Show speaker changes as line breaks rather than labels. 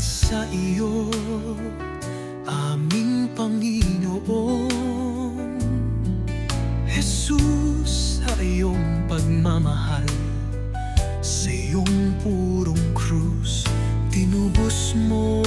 sa iyo, aming Panginoon. Jesus, sa iyong pagmamahal, sa iyong purong krus, tinubos mo